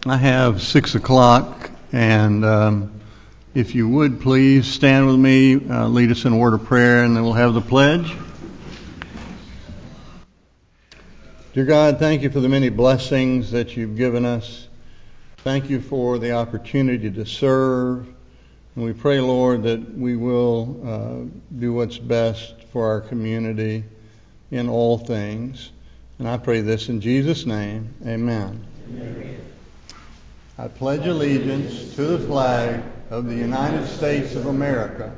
I have 6 o'clock, and if you would please stand with me, lead us in a word of prayer, and then we'll have the pledge. Dear God, thank you for the many blessings that you've given us. Thank you for the opportunity to serve. And we pray, Lord, that we will do what's best for our community in all things. And I pray this in Jesus' name. Amen. Amen. I pledge allegiance to the flag of the United States of America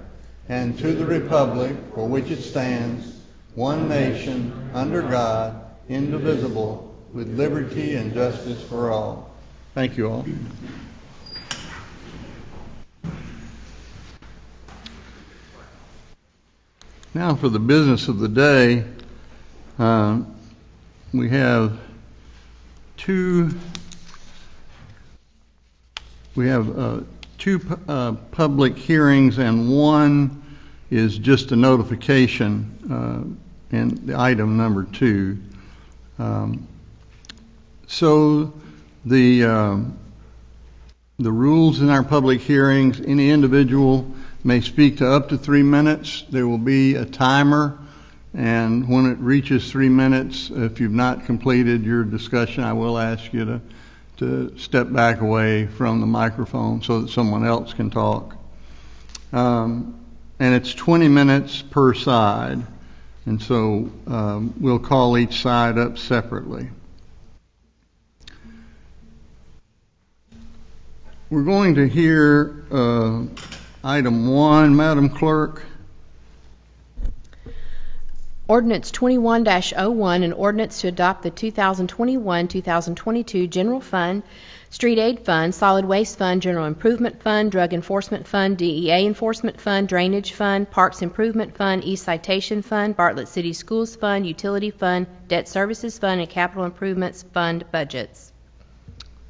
and to the republic for which it stands, one nation, under God, indivisible, with liberty and justice for all. Thank you all. Now for the business of the day, we have two public hearings, and one is just a notification in the item number 2. So the rules in our public hearings: any individual may speak to up to 3 minutes. There will be a timer, and when it reaches 3 minutes, if you've not completed your discussion, I will ask you to step back away from the microphone so that someone else can talk. And it's 20 minutes per side, and so we'll call each side up separately. We're going to hear item 1, Madam Clerk. Ordinance 21-01, an ordinance to adopt the 2021-2022 General Fund, Street Aid Fund, Solid Waste Fund, General Improvement Fund, Drug Enforcement Fund, DEA Enforcement Fund, Drainage Fund, Parks Improvement Fund, E-Citation Fund, Bartlett City Schools Fund, Utility Fund, Debt Services Fund, and Capital Improvements Fund budgets.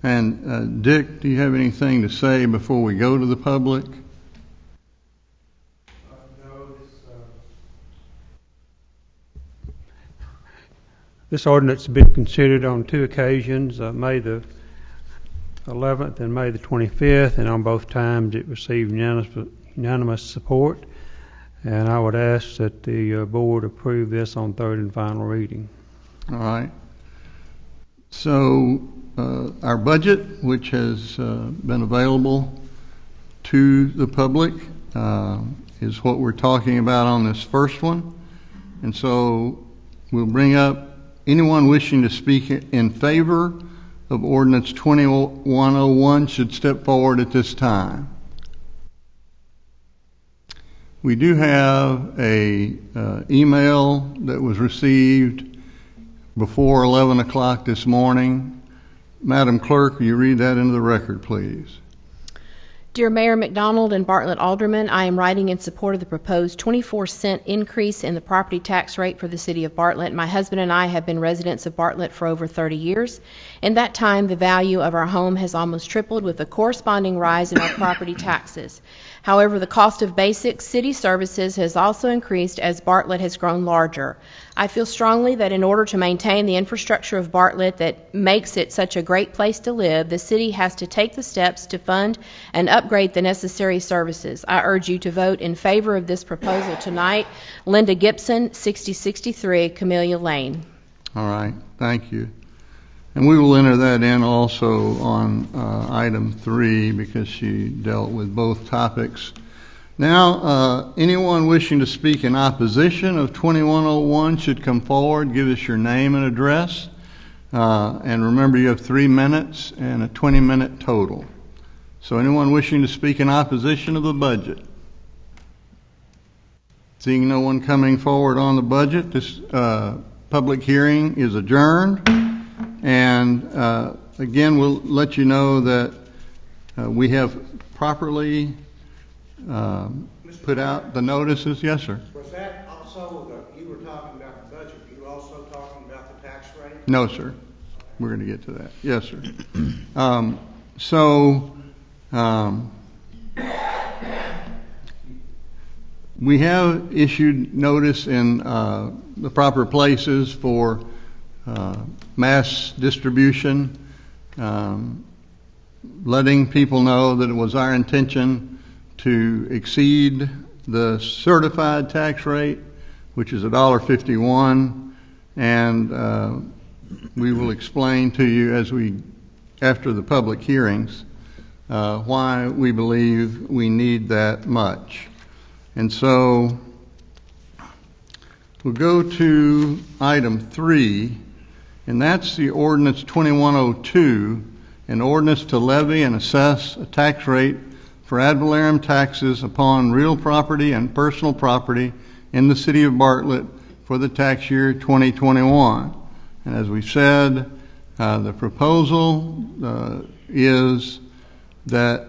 And Dick, do you have anything to say before we go to the public? This ordinance has been considered on 2 occasions, May the 11th and May the 25th, and on both times it received unanimous support. And I would ask that the board approve this on third and final reading. All right. So our budget, which has been available to the public, is what we're talking about on this first one. And so we'll bring up anyone wishing to speak in favor of Ordinance 2101 should step forward at this time. We do have a email that was received before 11 o'clock this morning. Madam Clerk, will you read that into the record, please? Dear Mayor McDonald and Bartlett Aldermen, I am writing in support of the proposed 24-cent increase in the property tax rate for the city of Bartlett. My husband and I have been residents of Bartlett for over 30 years. In that time, the value of our home has almost tripled, with a corresponding rise in our property taxes. However, the cost of basic city services has also increased as Bartlett has grown larger. I feel strongly that in order to maintain the infrastructure of Bartlett that makes it such a great place to live, the city has to take the steps to fund and upgrade the necessary services. I urge you to vote in favor of this proposal tonight. Linda Gibson, 6063 Camellia Lane. All right, thank you. And we will enter that in also on item 3 because she dealt with both topics. Now, anyone wishing to speak in opposition of 2101 should come forward, give us your name and address. And remember, you have 3 minutes and a 20-minute total. So anyone wishing to speak in opposition of the budget? Seeing no one coming forward on the budget, this public hearing is adjourned. And again, we'll let you know that we have properly put out the notices. Yes, sir. Was that also, you were talking about the budget, were you also talking about the tax rate? No, sir. We're going to get to that. Yes, sir. We have issued notice in the proper places for mass distribution. letting people know that it was our intention to exceed the certified tax rate, which is $1.51, and we will explain to you after the public hearings why we believe we need that much. And so we'll go to item 3, and that's the ordinance 2102, an ordinance to levy and assess a tax rate for ad valorem taxes upon real property and personal property in the city of Bartlett for the tax year 2021. And as we said, the proposal is that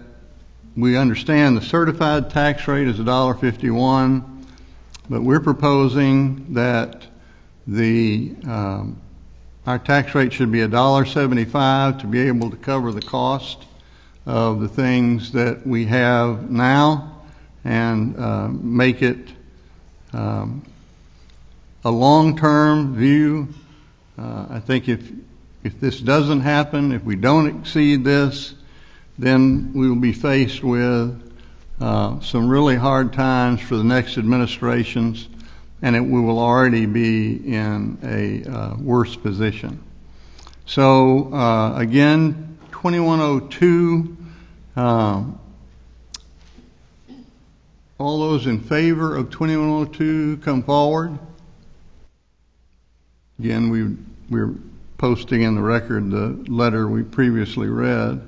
we understand the certified tax rate is $1.51, but we're proposing that our tax rate should be $1.75 to be able to cover the cost of the things that we have now and make it a long-term view. I think if this doesn't happen, if we don't exceed this, then we will be faced with some really hard times for the next administrations, and we will already be in a worse position. So again, 2102, all those in favor of 2102 come forward. Again, we're posting in the record the letter we previously read.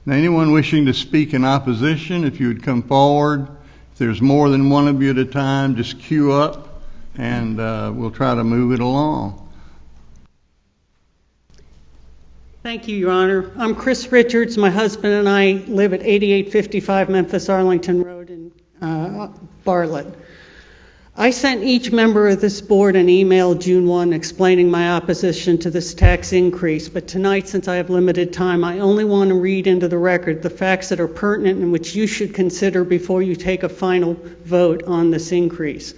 Now, anyone wishing to speak in opposition, if you would come forward. If there's more than one of you at a time, just queue up and we'll try to move it along. Thank you, Your Honor. I'm Chris Richards. My husband and I live at 8855 Memphis Arlington Road in Bartlett. I sent each member of this board an email June 1 explaining my opposition to this tax increase, but tonight, since I have limited time, I only want to read into the record the facts that are pertinent and which you should consider before you take a final vote on this increase.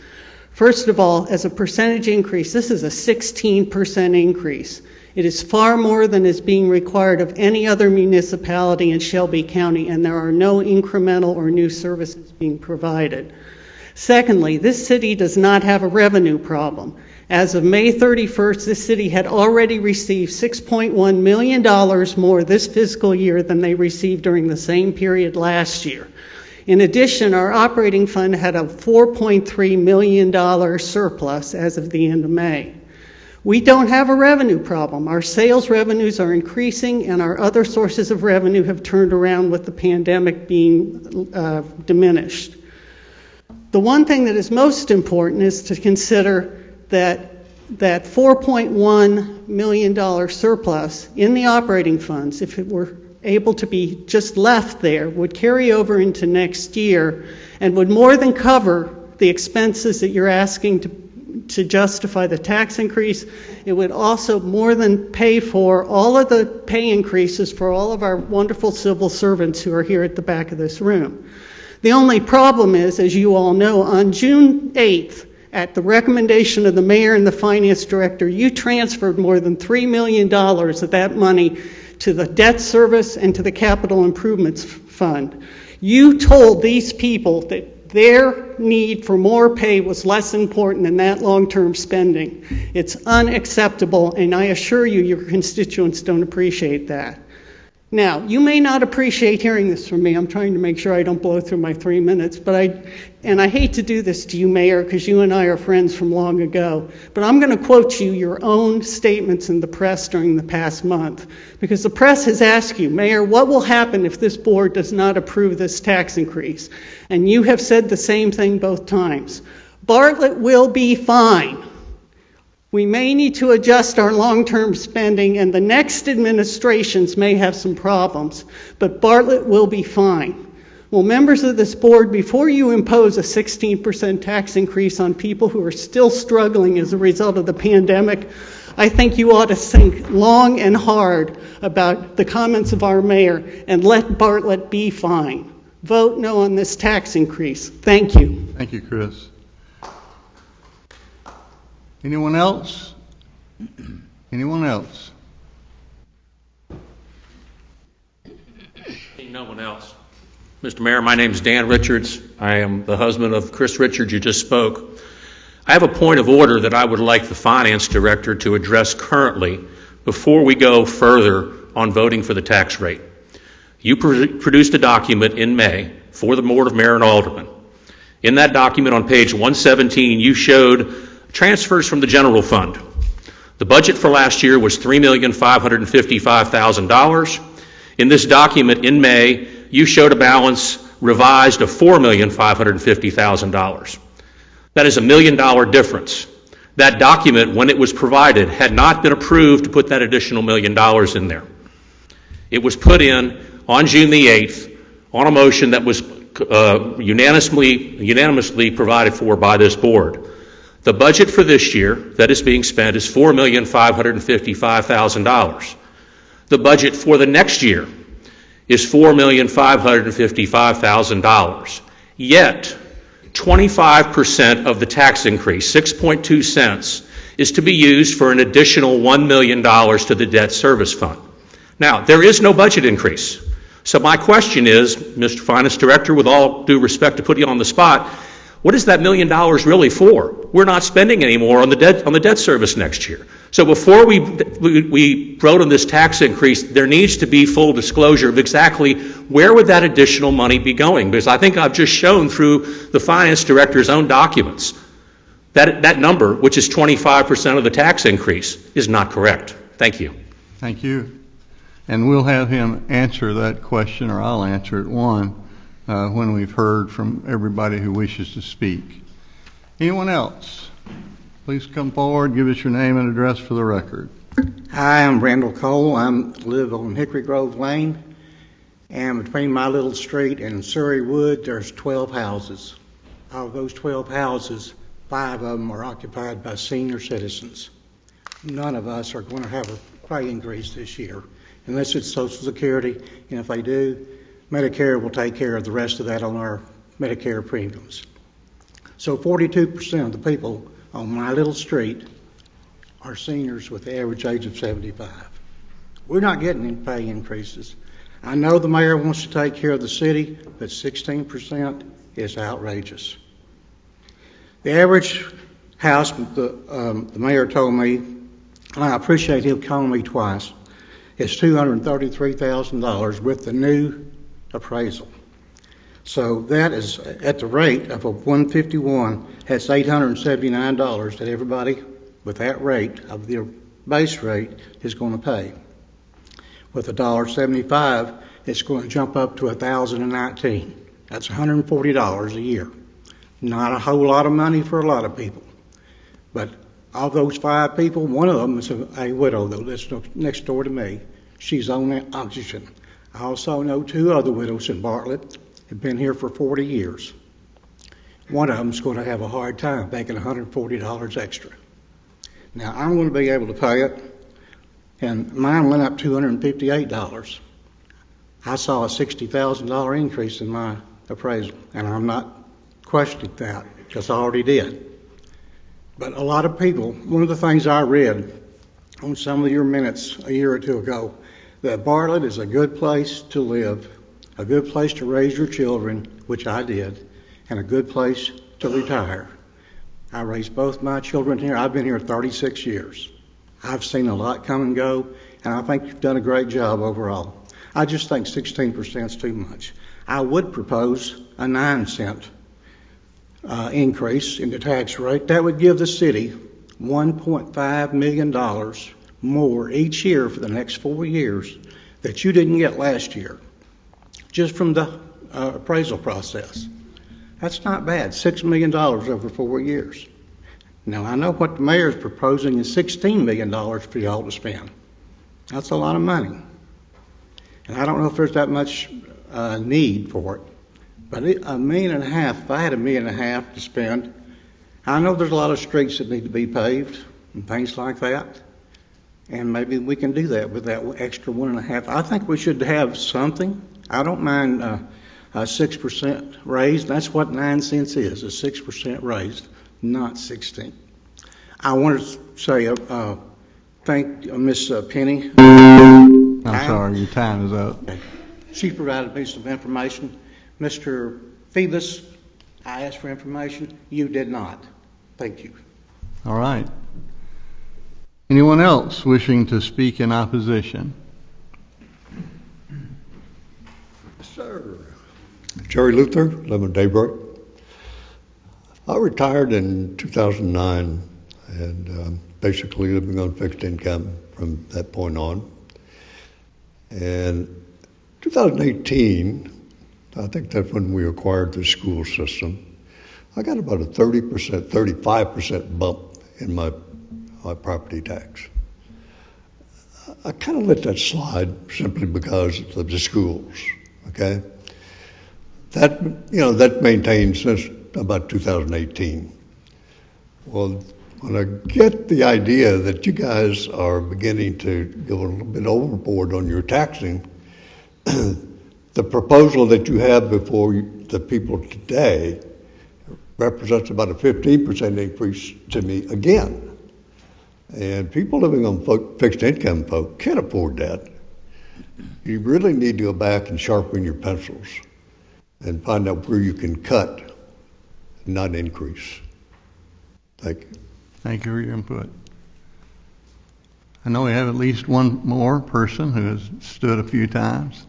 First of all, as a percentage increase, this is a 16% increase. It is far more than is being required of any other municipality in Shelby County, and there are no incremental or new services being provided. Secondly, this city does not have a revenue problem. As of May 31st, this city had already received $6.1 million more this fiscal year than they received during the same period last year. In addition, our operating fund had a $4.3 million surplus as of the end of May. We don't have a revenue problem. Our sales revenues are increasing, and our other sources of revenue have turned around with the pandemic being diminished. The one thing that is most important is to consider that $4.1 million surplus in the operating funds, if it were able to be just left there, would carry over into next year and would more than cover the expenses that you're asking to justify the tax increase. It would also more than pay for all of the pay increases for all of our wonderful civil servants who are here at the back of this room. The only problem is, as you all know, on June 8th, at the recommendation of the mayor and the finance director, you transferred more than $3 million of that money to the debt service and to the capital improvements fund. You told these people that their need for more pay was less important than that long-term spending. It's unacceptable, and I assure you, your constituents don't appreciate that. Now, you may not appreciate hearing this from me. I'm trying to make sure I don't blow through my 3 minutes, but I hate to do this to you, Mayor, because you and I are friends from long ago, but I'm going to quote you your own statements in the press during the past month, because the press has asked you, Mayor, what will happen if this board does not approve this tax increase? And you have said the same thing both times. Bartlett will be fine. We may need to adjust our long-term spending, and the next administrations may have some problems, but Bartlett will be fine. Well, members of this board, before you impose a 16% tax increase on people who are still struggling as a result of the pandemic, I think you ought to think long and hard about the comments of our mayor and let Bartlett be fine. Vote no on this tax increase. Thank you. Thank you, Chris. Anyone else? Anyone else? Seeing no one else. Mr. Mayor, my name is Dan Richards. I am the husband of Chris Richards, you just spoke. I have a point of order that I would like the Finance Director to address currently before we go further on voting for the tax rate. You produced a document in May for the Board of Mayor and Aldermen. In that document on page 117, you showed transfers from the general fund. The budget for last year was $3,555,000. In this document in May, you showed a balance revised of $4,550,000. That is $1 million difference. That document, when it was provided, had not been approved to put that additional $1 million in there. It was put in on June the 8th on a motion that was unanimously provided for by this board. The budget for this year that is being spent is $4,555,000. The budget for the next year is $4,555,000. Yet, 25% of the tax increase, 6.2 cents, is to be used for an additional $1 million to the debt service fund. Now, there is no budget increase. So my question is, Mr. Finance Director, with all due respect to put you on the spot, what is that $1 million really for? We're not spending any more on the debt service next year. So before we vote on this tax increase, there needs to be full disclosure of exactly where would that additional money be going? Because I think I've just shown through the Finance Director's own documents that number, which is 25% of the tax increase, is not correct. Thank you. Thank you. And we'll have him answer that question, or I'll answer it, when we've heard from everybody who wishes to speak. Anyone else? Please come forward, give us your name and address for the record. Hi, I'm Randall Cole. I live on Hickory Grove Lane, and between my little street and Surrey Wood, there's 12 houses. Out of those 12 houses, 5 of them are occupied by senior citizens. None of us are going to have a pay increase this year, unless it's Social Security, and if they do, Medicare will take care of the rest of that on our Medicare premiums. So 42% of the people on my little street are seniors with the average age of 75. We're not getting any pay increases. I know the mayor wants to take care of the city, but 16% is outrageous. The average house, the mayor told me, and I appreciate him calling me twice, is $233,000 with the new appraisal. So that is at the rate of a 151. That's $879 that everybody with that rate of their base rate is going to pay. With $1.75, it's going to jump up to $1,019. That's $140 a year. Not a whole lot of money for a lot of people, but of those 5 people, one of them is a widow that lives next door to me. She's on oxygen. I also know 2 other widows in Bartlett have been here for 40 years. One of them's going to have a hard time making $140 extra. Now, I'm going to be able to pay it, and mine went up $258. I saw a $60,000 increase in my appraisal, and I'm not questioning that, because I already did. But a lot of people, one of the things I read on some of your minutes a year or 2 ago, that Bartlett is a good place to live, a good place to raise your children, which I did, and a good place to retire. I raised both my children here. I've been here 36 years. I've seen a lot come and go, and I think you've done a great job overall. I just think 16% is too much. I would propose a 9-cent increase in the tax rate. That would give the city $1.5 million more each year for the next 4 years that you didn't get last year, just from the appraisal process. That's not bad, $6 million over 4 years. Now, I know what the mayor's proposing is $16 million for y'all to spend. That's a lot of money. And I don't know if there's that much need for it. But $1.5 million, if I had $1.5 million to spend, I know there's a lot of streets that need to be paved and things like that. And maybe we can do that with that extra 1.5. I think we should have something. I don't mind a 6% raise. That's what 9 cents is, a 6% raise, not 16. I want to say thank Miss Penny. I'm sorry, your time is up. Okay. She provided me some information. Mr. Phoebus, I asked for information. You did not. Thank you. All right. Anyone else wishing to speak in opposition? Sir. Jerry Luther, live in Daybreak. I retired in 2009 and basically living on fixed income from that point on. And 2018, I think that's when we acquired the school system. I got about a 30%, 35% bump in my property tax. I kind of let that slide simply because of the schools, okay? That maintained since about 2018. Well, when I get the idea that you guys are beginning to go a little bit overboard on your taxing, the proposal that you have before the people today represents about a 15% increase to me again. And people living on fixed income folk can't afford that. You really need to go back and sharpen your pencils and find out where you can cut, not increase. Thank you. Thank you for your input. I know we have at least one more person who has stood a few times.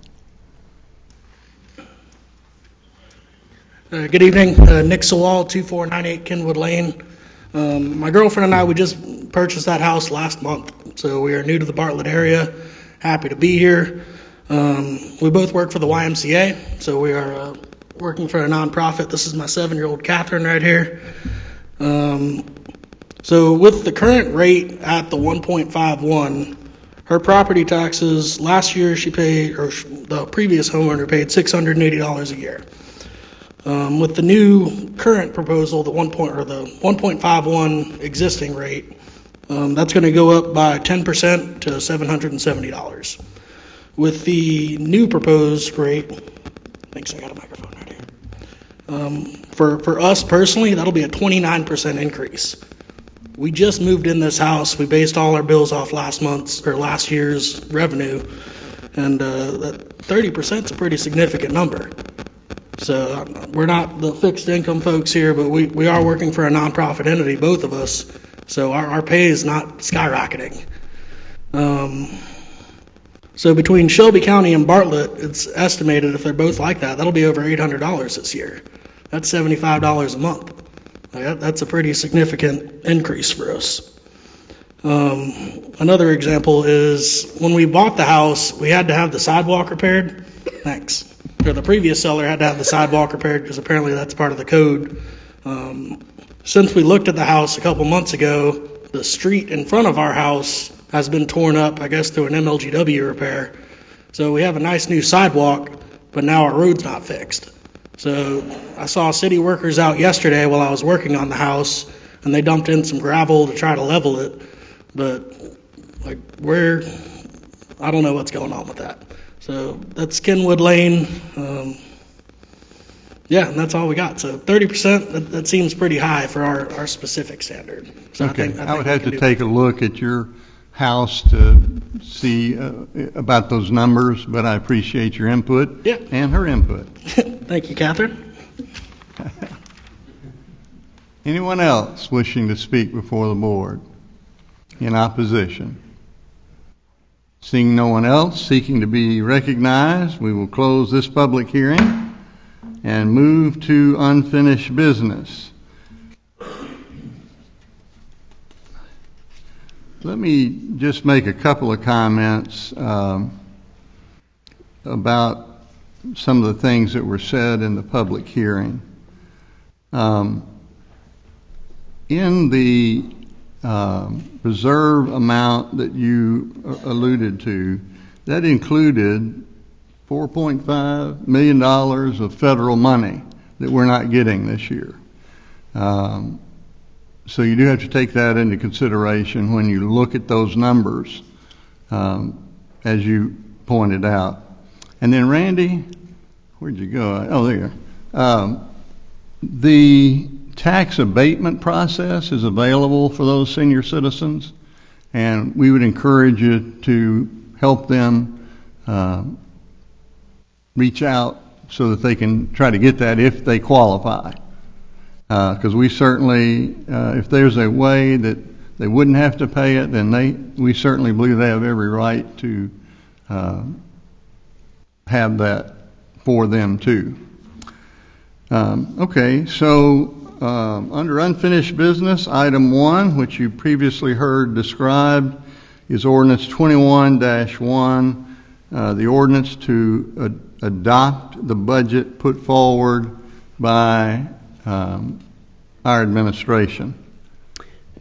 Good evening. Nick Sewall, 2498 Kenwood Lane. My girlfriend and I, we just purchased that house last month, so we are new to the Bartlett area. Happy to be here. We both work for the YMCA, so we are working for a nonprofit. This is my 7-year-old Catherine right here. So with the current rate at the 1.51, her property taxes last year she paid, or the previous homeowner paid $680 a year. With the new current proposal, the 1.51 existing rate, that's going to go up by 10% to $770. With the new proposed rate, thanks, I got a microphone right here. For us personally, that'll be a 29% increase. We just moved in this house. We based all our bills off last year's revenue, and that 30% is a pretty significant number. So we're not the fixed income folks here, but we are working for a nonprofit entity, both of us. So our pay is not skyrocketing. So between Shelby County and Bartlett, it's estimated if they're both like that, that'll be over $800 this year. That's $75 a month. That's a pretty significant increase for us. Another example is when we bought the house, we had to have the sidewalk repaired. Thanks. Or the previous seller had to have the sidewalk repaired because apparently that's part of the code. Since we looked at the house a couple months ago, the street in front of our house has been torn up, I guess, through an MLGW repair. So we have a nice new sidewalk, but now our road's not fixed. So I saw city workers out yesterday while I was working on the house, and they dumped in some gravel to try to level it. But I don't know what's going on with that. So that's Kenwood Lane. Yeah, and that's all we got. So 30%, that seems pretty high for our specific standard. So Okay, I would have to take a look at your house to see about those numbers, but I appreciate your input and her input. Thank you, Catherine. Anyone else wishing to speak before the board in opposition? Seeing no one else seeking to be recognized, we will close this public hearing and move to unfinished business. Let me just make a couple of comments about some of the things that were said in the public hearing. In the reserve amount that you alluded to, that included $4.5 million of federal money that we're not getting this year. So you do have to take that into consideration when you look at those numbers, as you pointed out. And then Randy, where'd you go? Oh, there you are. The tax abatement process is available for those senior citizens, and we would encourage you to help them reach out so that they can try to get that if they qualify. Because we certainly, if there's a way that they wouldn't have to pay it, then we certainly believe they have every right to have that for them too. Okay, so under unfinished business, item 1, which you previously heard described, is ordinance 21-1, the ordinance to adopt the budget put forward by our administration.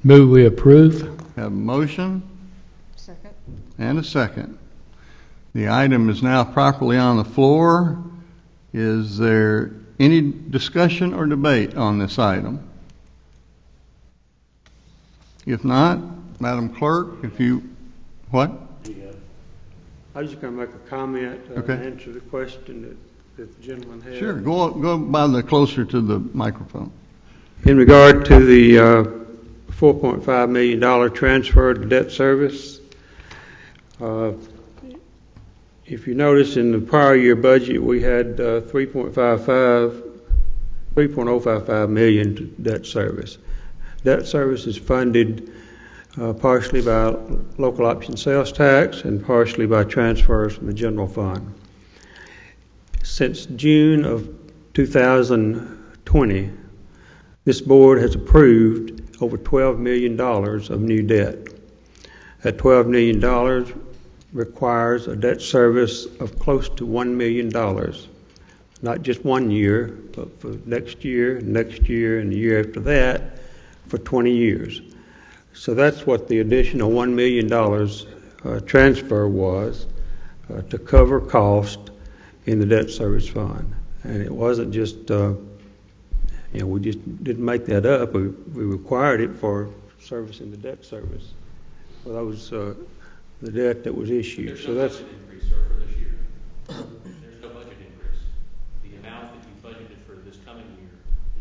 Move we approve. Have a motion? Second. And a second. The item is now properly on the floor. Is there any discussion or debate on this item? If not, Madam Clerk, if you, what? I was just going to make a comment Okay. and answer the question that the gentleman had. Sure, go by the closer to the microphone. In regard to the $4.5 million transfer to debt service, if you notice in the prior year budget, we had $3.055 million to debt service. Debt service is funded partially by local option sales tax and partially by transfers from the general fund. Since June of 2020, this board has approved over $12 million of new debt. That $12 million requires a debt service of close to $1 million, not just 1 year, but for next year, and the year after that, for 20 years. So that's what the additional $1 million transfer was to cover cost in the debt service fund. And it wasn't just, we just didn't make that up. We required it for servicing the debt service. Well, that was the debt that was issued. There's So no that's budget increase, sir, for this year. There's no budget increase. The amount that you budgeted for this coming year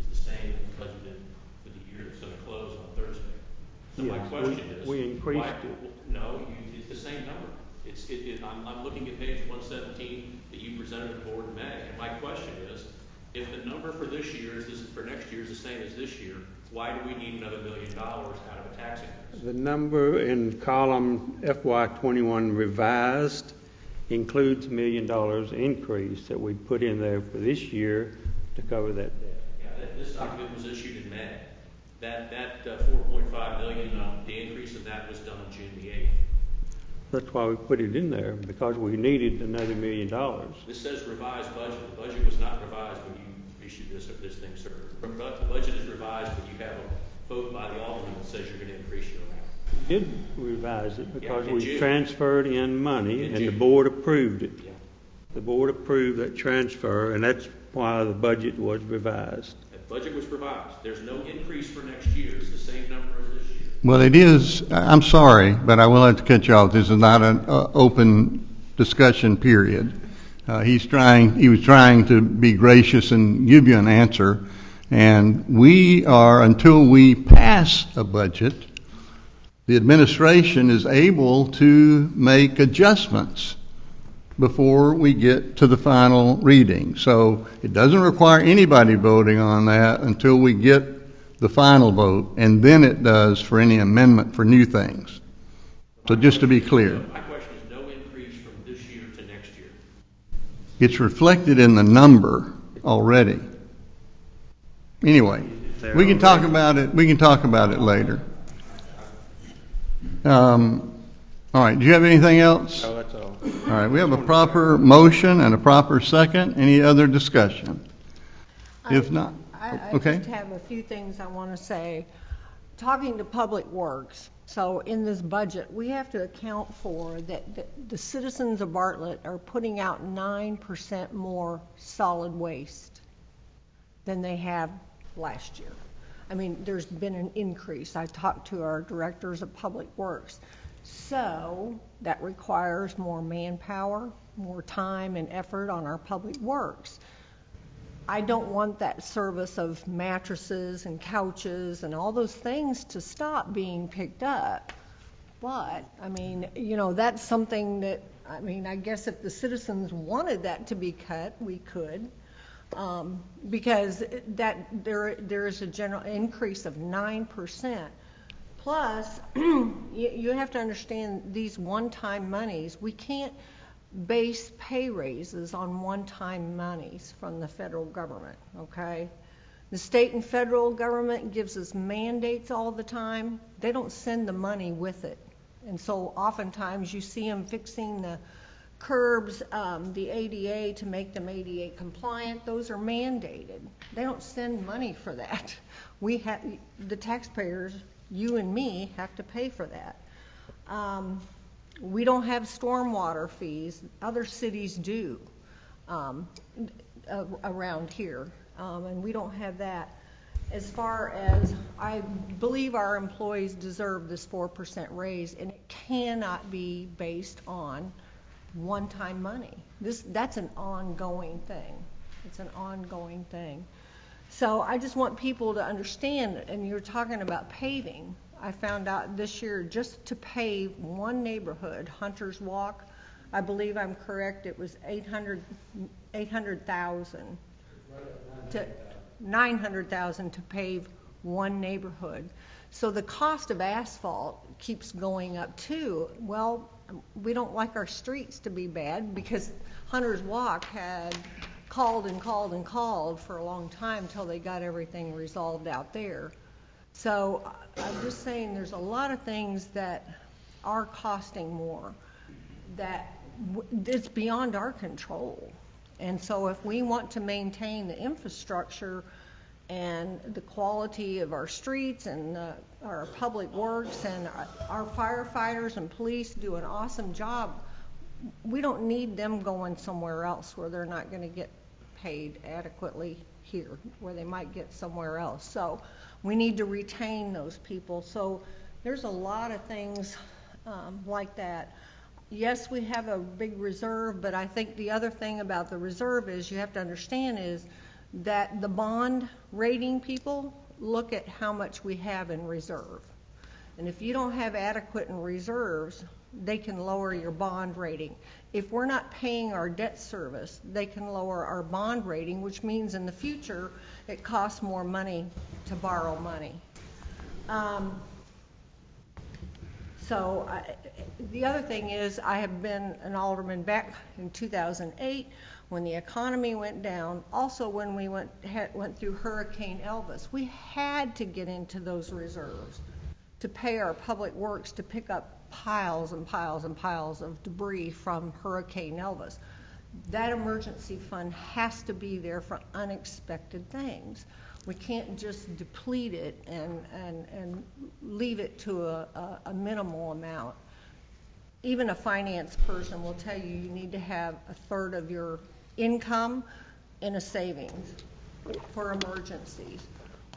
is the same as budgeted for the year that's going to close on Thursday. So my Yes, question is, we increased why, it. No, it's the same number. I'm looking at page 117 that you presented to the board in May, and my question is, if the number for this year for next year is the same as this year, why do we need another $1 million out of a tax increase? the number in column FY21 revised includes $1 million increase that we put in there for this year to cover that debt. Yeah, this document was issued in May. That 4.5 million, the increase in that was done on June the 8th. That's why we put it in there, because we needed another $1 million. This says revised budget. The budget was not revised when you issued this thing, sir. The budget is revised when you have a vote by the Aldermen that says you're going to increase your amount. We did revise it because in we June. transferred in money In and the June. board approved it. Yeah. The board approved that transfer, and that's why the budget was revised. The budget was revised. There's no increase for next year. It's the same number as this year. Well, it is, I'm sorry, but I will have to cut you off. This is not an open discussion period. He was trying to be gracious and give you an answer. And until we pass a budget, the administration is able to make adjustments before we get to the final reading. So it doesn't require anybody voting on that until we get the final vote, and then it does for any amendment for new things. So just to be clear. My question is no increase from this year to next year. It's reflected in the number already. Anyway, we can talk about it later. All right, do you have anything else? Oh, that's all. All right, we have a proper motion and a proper second. Any other discussion? If not, okay. I just have a few things I want to say. Talking to Public Works, so in this budget, we have to account for that the citizens of Bartlett are putting out 9% more solid waste than they have last year. I mean, there's been an increase. I talked to our directors of Public Works. So that requires more manpower, more time and effort on our Public Works. I don't want that service of mattresses and couches and all those things to stop being picked up. But, I mean, that's something that I mean, I guess if the citizens wanted that to be cut, we could, because there is a general increase of 9%. Plus, you have to understand these one-time monies. We can't base pay raises on one-time monies from the federal government, okay? The state and federal government gives us mandates all the time. They don't send the money with it. And so oftentimes you see them fixing the curbs, the ADA to make them ADA compliant. Those are mandated. They don't send money for that. The taxpayers, you and me, have to pay for that. We don't have stormwater fees. Other cities do around here, and we don't have that. As far as, I believe our employees deserve this 4% raise, and it cannot be based on one-time money. That's an ongoing thing. It's an ongoing thing. So I just want people to understand, and you're talking about paving. I found out this year just to pave one neighborhood, Hunter's Walk, I believe I'm correct, it was $800,000 to $900,000 to pave one neighborhood. So the cost of asphalt keeps going up too. Well, we don't like our streets to be bad because Hunter's Walk had called and called and called for a long time till they got everything resolved out there. So I'm just saying there's a lot of things that are costing more that it's beyond our control. And so if we want to maintain the infrastructure and the quality of our streets and our public works and our firefighters and police do an awesome job, we don't need them going somewhere else where they're not going to get paid adequately here, where they might get somewhere else. So we need to retain those people. So there's a lot of things like that. Yes, we have a big reserve, but I think the other thing about the reserve is you have to understand is that the bond rating people look at how much we have in reserve. And if you don't have adequate in reserves, they can lower your bond rating. If we're not paying our debt service, they can lower our bond rating, which means in the future it costs more money to borrow money. The other thing is I have been an alderman back in 2008 when the economy went down. Also when we went through Hurricane Elvis, we had to get into those reserves to pay our public works to pick up piles and piles and piles of debris from Hurricane Elvis. That emergency fund has to be there for unexpected things. We can't just deplete it and leave it to a minimal amount. Even a finance person will tell you need to have a third of your income in a savings for emergencies.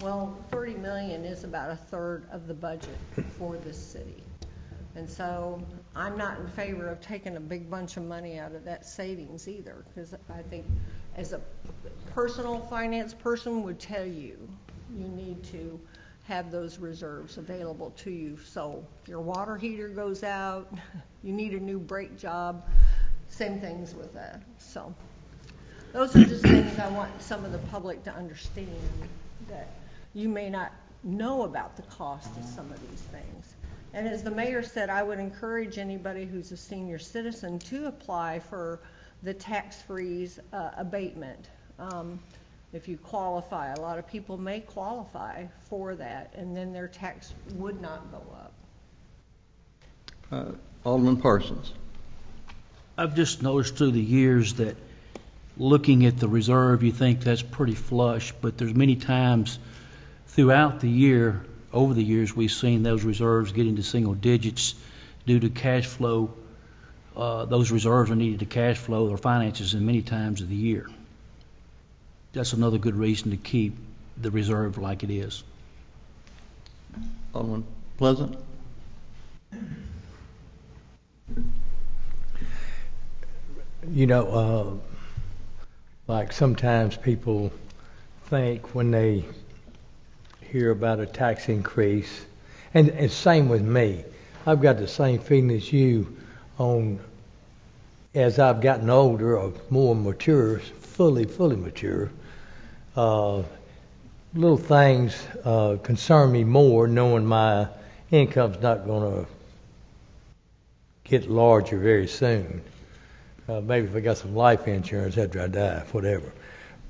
Well, $30 million is about a third of the budget for this city. And so I'm not in favor of taking a big bunch of money out of that savings either, because I think as a personal finance person would tell you, you need to have those reserves available to you. So if your water heater goes out, you need a new brake job, same things with that. So those are just things I want some of the public to understand, that you may not know about the cost of some of these things. And as the mayor said, I would encourage anybody who's a senior citizen to apply for the tax-freeze abatement. If you qualify, a lot of people may qualify for that, and then their tax would not go up. Alderman Parsons. I've just noticed through the years that looking at the reserve, you think that's pretty flush, but there's many times throughout the year, over the years, we've seen those reserves get into single digits due to cash flow. Those reserves are needed to cash flow their finances in many times of the year. That's another good reason to keep the reserve like it is. Alderman Pleasant. You know, like sometimes people think when they hear about a tax increase, and same with me, I've got the same feeling as you on as I've gotten older or more mature, fully mature, little things concern me more, knowing my income's not going to get larger very soon. Maybe if I got some life insurance after I die, whatever.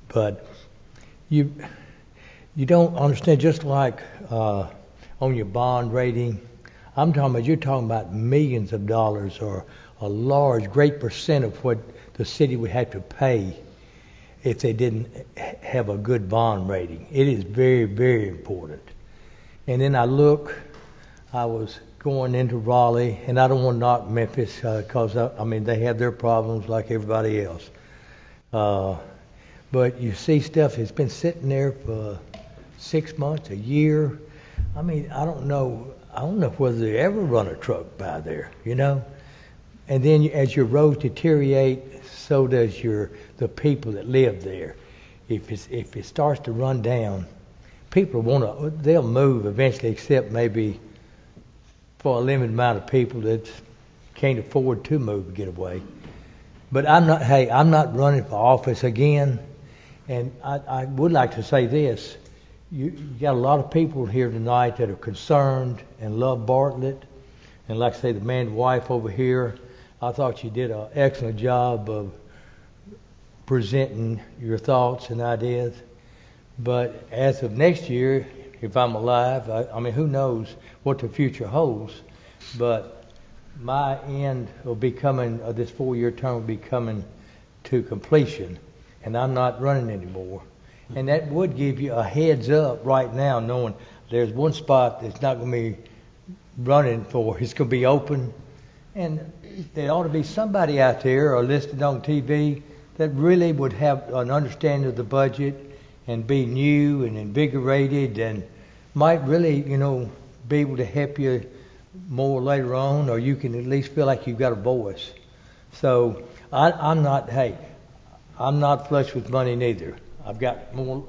But you don't understand, just like on your bond rating, you're talking about millions of dollars, or a great percent of what the city would have to pay if they didn't have a good bond rating. It is very, very important. And then I was going into Raleigh, and I don't want to knock Memphis because they have their problems like everybody else. But you see stuff that's been sitting there for 6 months, a year. I don't know whether they ever run a truck by there, And then as your roads deteriorate, so does the people that live there. If it starts to run down, people they'll move eventually, except maybe for a limited amount of people that can't afford to move to get away. But I'm not running for office again. And I would like to say this. You got a lot of people here tonight that are concerned and love Bartlett. And like I say, the man and wife over here, I thought you did an excellent job of presenting your thoughts and ideas. But as of next year, if I'm alive, who knows what the future holds. But my end will be coming, this 4-year term will be coming to completion, and I'm not running anymore. And that would give you a heads up right now, knowing there's one spot that's not going to be running for. It's going to be open, and there ought to be somebody out there or listed on TV that really would have an understanding of the budget and be new and invigorated and might really, be able to help you more later on, or you can at least feel like you've got a voice. So I'm not flush with money neither. I've got more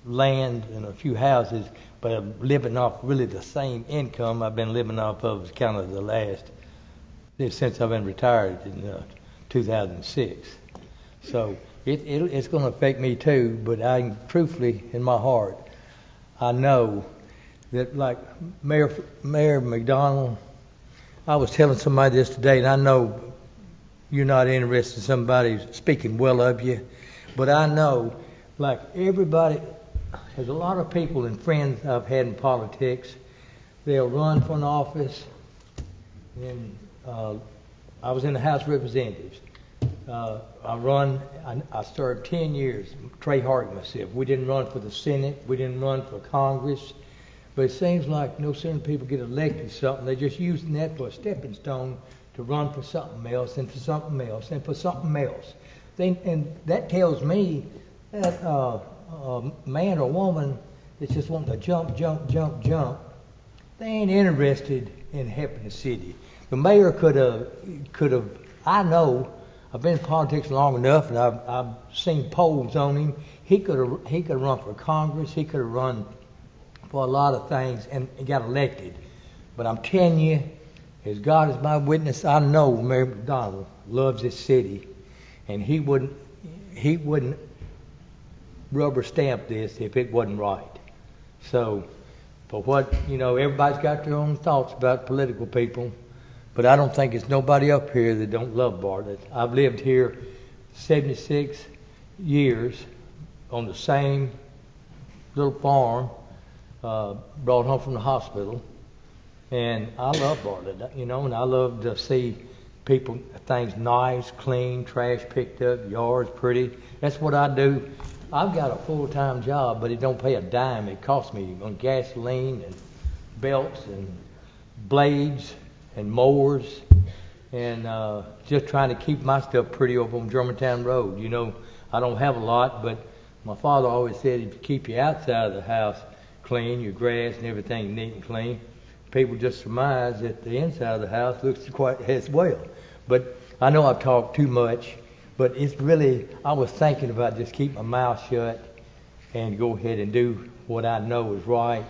land and a few houses, but I'm living off really the same income I've been living off of kind of since I've been retired in 2006. So it's going to affect me too, but truthfully, in my heart, I know that, like Mayor McDonald, I was telling somebody this today, and I know you're not interested in somebody speaking well of you, but I know, like everybody, there's a lot of people and friends I've had in politics. They'll run for an office, and I was in the House of Representatives. I served 10 years, Trey Hart myself. We didn't run for the Senate, we didn't run for Congress, but it seems like no sooner people get elected something, they're just using that for a stepping stone to run for something else and for something else and for something else. And that tells me that a man or woman that's just wanting to jump, they ain't interested in helping the city. The mayor could have, I know, I've been in politics long enough, and I've seen polls on him. He could have run for Congress. He could have run for a lot of things and got elected. But I'm telling you, as God is my witness, I know Mayor McDonald loves this city, and he wouldn't rubber stamp this if it wasn't right. So, for what, everybody's got their own thoughts about political people. But I don't think it's nobody up here that don't love Bartlett. I've lived here 76 years on the same little farm, brought home from the hospital. And I love Bartlett, and I love to see things nice, clean, trash picked up, yards pretty. That's what I do. I've got a full-time job, but it don't pay a dime. It costs me on gasoline and belts and blades and mowers, and just trying to keep my stuff pretty over on Germantown Road. I don't have a lot, but my father always said if you keep your outside of the house clean, your grass and everything neat and clean, people just surmise that the inside of the house looks quite as well. But I know I've talked too much, but it's really, I was thinking about just keep my mouth shut and go ahead and do what I know is right,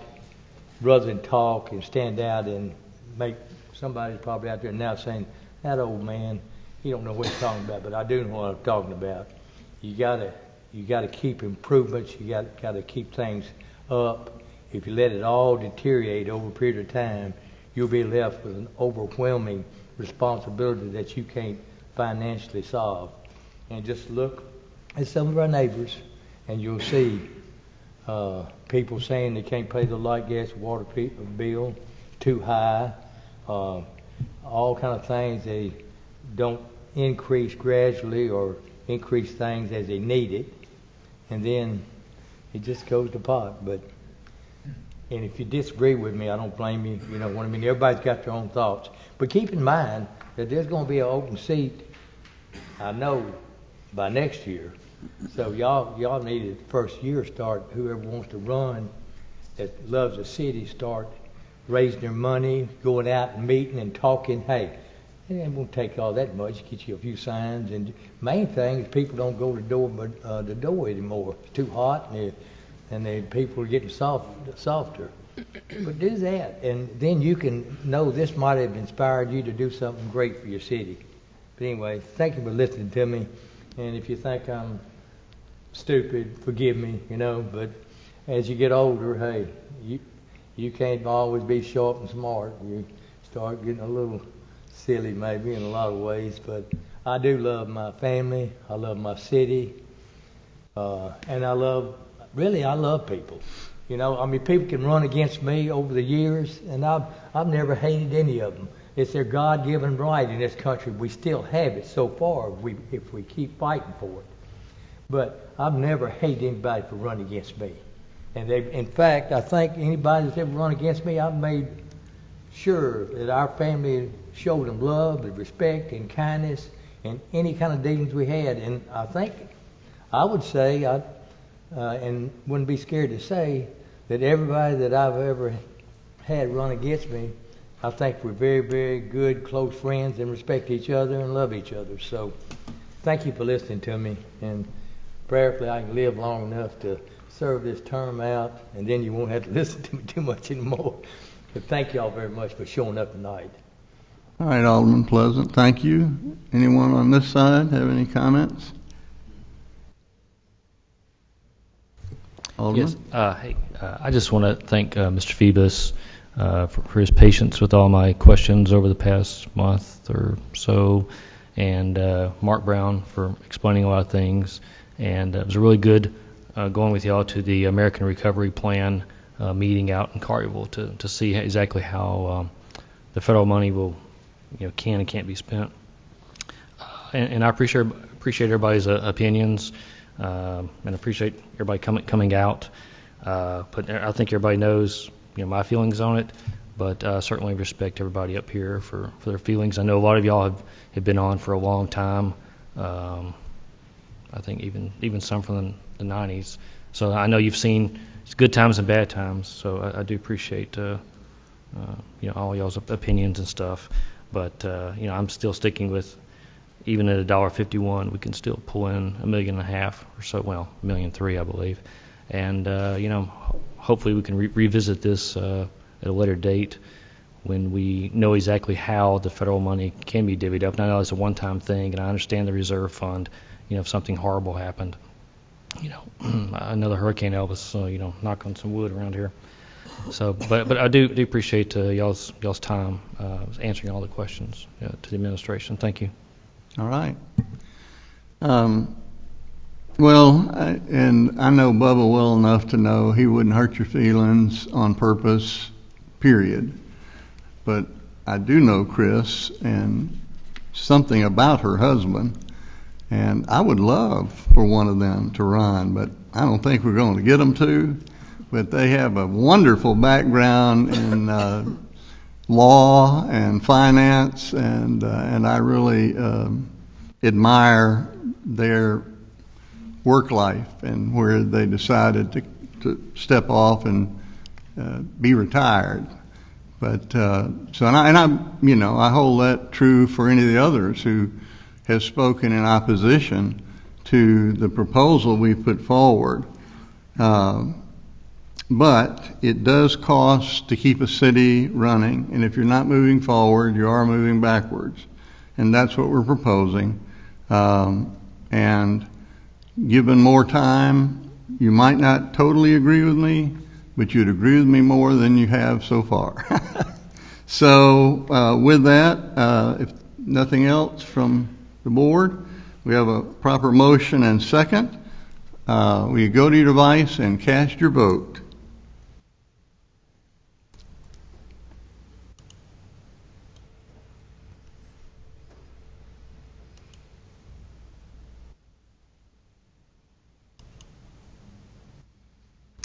rather than talk and stand out and make somebody's probably out there now saying, that old man he don't know what he's talking about, but I do know what I'm talking about. You gotta keep improvements. You gotta keep things up. If you let it all deteriorate over a period of time, you'll be left with an overwhelming responsibility that you can't financially solve. And just look at some of our neighbors, and you'll see people saying they can't pay the light, gas, water bill too high. All kind of things. They don't increase gradually or increase things as they need it, and then it just goes to pot. And if you disagree with me, I don't blame you. You know what I mean? Everybody's got their own thoughts. But keep in mind that there's going to be an open seat, I know, by next year. So y'all need to first year start, whoever wants to run that loves the city, start raising their money, going out and meeting and talking. Hey, it won't take all that much. Get you a few signs. And main thing is people don't go to the door anymore. It's too hot, and people are getting softer. But do that, and then you can know this might have inspired you to do something great for your city. But anyway, thank you for listening to me. And if you think I'm stupid, forgive me, But as you get older, hey, you can't always be sharp and smart. You start getting a little silly maybe in a lot of ways. But I do love my family. I love my city. And I love people. People can run against me over the years, and I've never hated any of them. It's their God-given right in this country. We still have it so far if we keep fighting for it. But I've never hated anybody for running against me. And in fact, I think anybody that's ever run against me, I've made sure that our family showed them love and respect and kindness and any kind of dealings we had. And I would say, and wouldn't be scared to say, that everybody that I've ever had run against me, I think we're very, very good, close friends and respect each other and love each other. So thank you for listening to me, and prayerfully I can live long enough to serve this term out, and then you won't have to listen to me too much anymore. But thank you all very much for showing up tonight. All right, Alderman Pleasant, thank you. Anyone on this side have any comments? Alderman? Yes. I just want to thank Mr. Phoebus for his patience with all my questions over the past month or so, and Mark Brown for explaining a lot of things. And it was really good going with y'all to the American Recovery Plan meeting out in Collierville to see exactly how the federal money will, can and can't be spent. And I appreciate everybody's opinions. And appreciate everybody coming out. But I think everybody knows, my feelings on it. But certainly respect everybody up here for their feelings. I know a lot of y'all have been on for a long time. I think even some from the 90s. So I know you've seen good times and bad times. So I do appreciate all y'all's opinions and stuff. But I'm still sticking with, even at $1.51, we can still pull in $1.5 million or so. Well, $1.3 million, I believe. And hopefully we can revisit this at a later date when we know exactly how the federal money can be divvied up. And I know it's a one-time thing, and I understand the reserve fund. If something horrible happened, another Hurricane Elvis, so knock on some wood around here. So, but I do appreciate y'all's time answering all the questions to the administration. Thank you. All right. And I know Bubba well enough to know he wouldn't hurt your feelings on purpose, period. But I do know Chris and something about her husband, and I would love for one of them to run, but I don't think we're going to get them to. But they have a wonderful background in law and finance, and I really admire their work life and where they decided to step off and be retired. But I hold that true for any of the others who have spoken in opposition to the proposal we put forward. But it does cost to keep a city running, and if you're not moving forward, you are moving backwards. and that's what we're proposing. And given more time, you might not totally agree with me, but you'd agree with me more than you have so far. So with that, if nothing else from the board, we have a proper motion and second. Will you go to your device and cast your vote?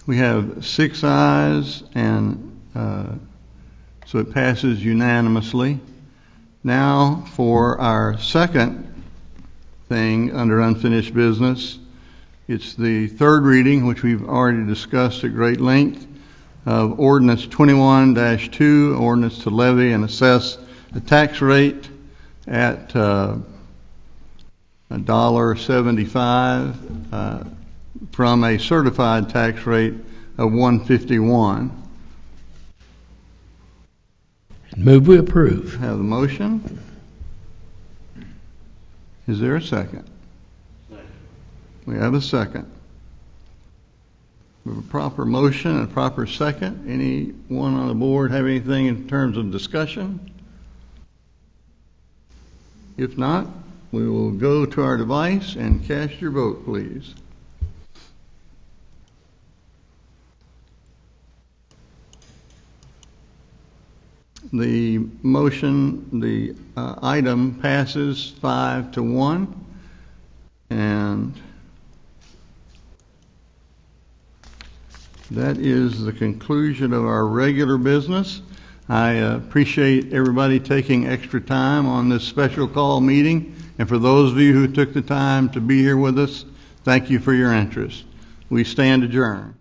We have 6 ayes, and so it passes unanimously. Now for our second thing under unfinished business. It's the third reading, which we've already discussed at great length, of Ordinance 21-2, ordinance to levy and assess a tax rate at $1.75 from a certified tax rate of $1.51. Move we approve. Have the motion. Is there a second? We have a second. We have a proper motion and a proper second. Anyone on the board have anything in terms of discussion? If not, we will go to our device and cast your vote, please. The motion, the item passes 5-1, and that is the conclusion of our regular business. I appreciate everybody taking extra time on this special call meeting, and for those of you who took the time to be here with us, thank you for your interest. We stand adjourned.